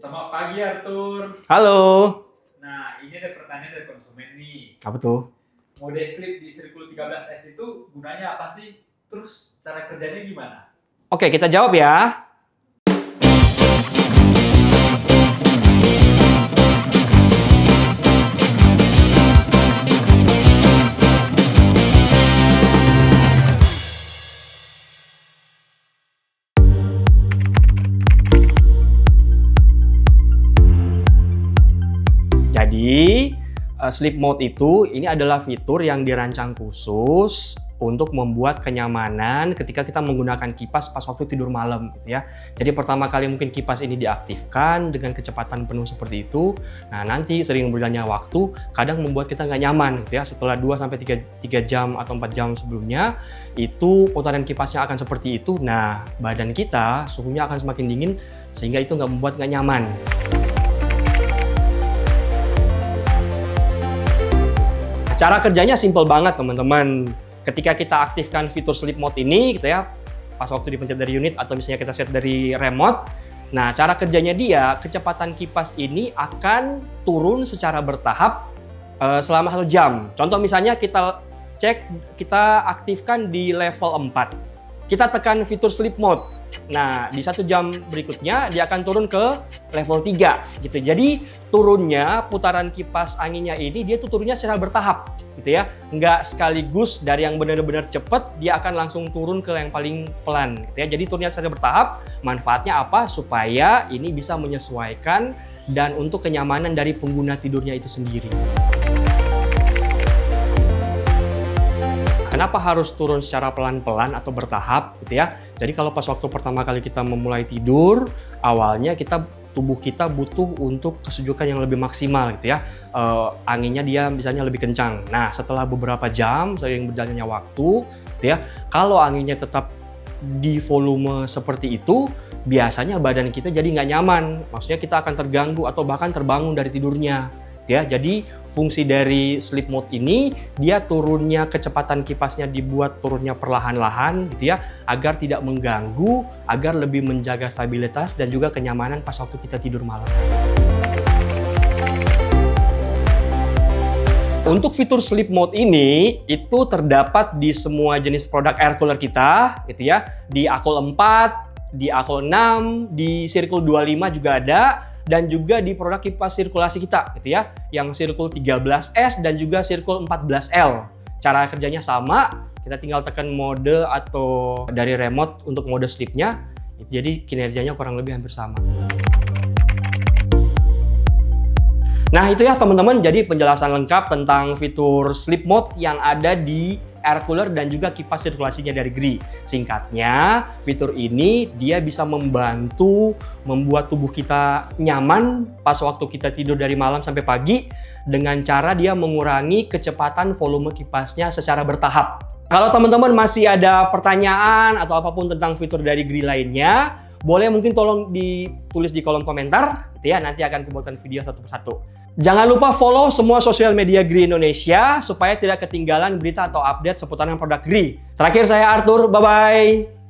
Selamat pagi Arthur. Halo. Nah, ini ada pertanyaan dari konsumen nih. Apa tuh? Mode sleep di Circle 13S itu gunanya apa sih? Terus cara kerjanya gimana? Oke, kita jawab ya. Jadi, sleep mode itu ini adalah fitur yang dirancang khusus untuk membuat kenyamanan ketika kita menggunakan kipas pas waktu tidur malam gitu ya. Jadi pertama kali mungkin kipas ini diaktifkan dengan kecepatan penuh seperti itu. Nah, nanti sering berjalannya waktu kadang membuat kita nggak nyaman gitu ya. Setelah 2-3 jam atau 4 jam sebelumnya itu putaran kipasnya akan seperti itu. Nah, badan kita suhunya akan semakin dingin sehingga itu membuat nggak nyaman. Cara kerjanya simple banget teman-teman. Ketika kita aktifkan fitur sleep mode ini gitu ya, pas waktu dipencet dari unit atau misalnya kita set dari remote. Nah, cara kerjanya dia, kecepatan kipas ini akan turun secara bertahap selama 1 jam. Contoh misalnya kita aktifkan di level 4. Kita tekan fitur sleep mode. Nah, di 1 jam berikutnya dia akan turun ke level 3 gitu. Jadi turunnya putaran kipas anginnya ini dia tuh turunnya secara bertahap gitu ya. Nggak sekaligus dari yang benar-benar cepat dia akan langsung turun ke yang paling pelan gitu ya. Jadi turunnya secara bertahap. Manfaatnya apa? Supaya ini bisa menyesuaikan dan untuk kenyamanan dari pengguna tidurnya itu sendiri. Kenapa harus turun secara pelan-pelan atau bertahap gitu ya? Jadi kalau pas waktu pertama kali kita memulai tidur, awalnya tubuh kita butuh untuk kesejukan yang lebih maksimal gitu ya. Anginnya dia misalnya lebih kencang. Nah, setelah beberapa jam seiring berjalannya waktu gitu ya, kalau anginnya tetap di volume seperti itu, biasanya badan kita jadi nggak nyaman. Maksudnya kita akan terganggu atau bahkan terbangun dari tidurnya. Ya, jadi fungsi dari sleep mode ini dia turunnya kecepatan kipasnya dibuat turunnya perlahan-lahan gitu ya, agar tidak mengganggu, agar lebih menjaga stabilitas dan juga kenyamanan pas waktu kita tidur malam. Untuk fitur sleep mode ini itu terdapat di semua jenis produk air cooler kita gitu ya. Di Akul 4, di Akul 6, di Circle 25 juga ada. Dan juga di produk kipas sirkulasi kita gitu ya, yang Circle 13S dan juga Circle 14L. Cara kerjanya sama, kita tinggal tekan mode atau dari remote untuk mode sleep-nya, jadi kinerjanya kurang lebih hampir sama. Nah itu ya teman-teman, jadi penjelasan lengkap tentang fitur sleep mode yang ada di air cooler dan juga kipas sirkulasinya dari Gree. Singkatnya, fitur ini dia bisa membantu membuat tubuh kita nyaman pas waktu kita tidur dari malam sampai pagi dengan cara dia mengurangi kecepatan volume kipasnya secara bertahap. Kalau teman-teman masih ada pertanyaan atau apapun tentang fitur dari Gree lainnya, boleh mungkin tolong ditulis di kolom komentar, gitu ya. Nanti akan kubuatkan video satu persatu. Jangan lupa follow semua sosial media Gree Indonesia supaya tidak ketinggalan berita atau update seputaran produk Gree. Terakhir saya Arthur, bye-bye.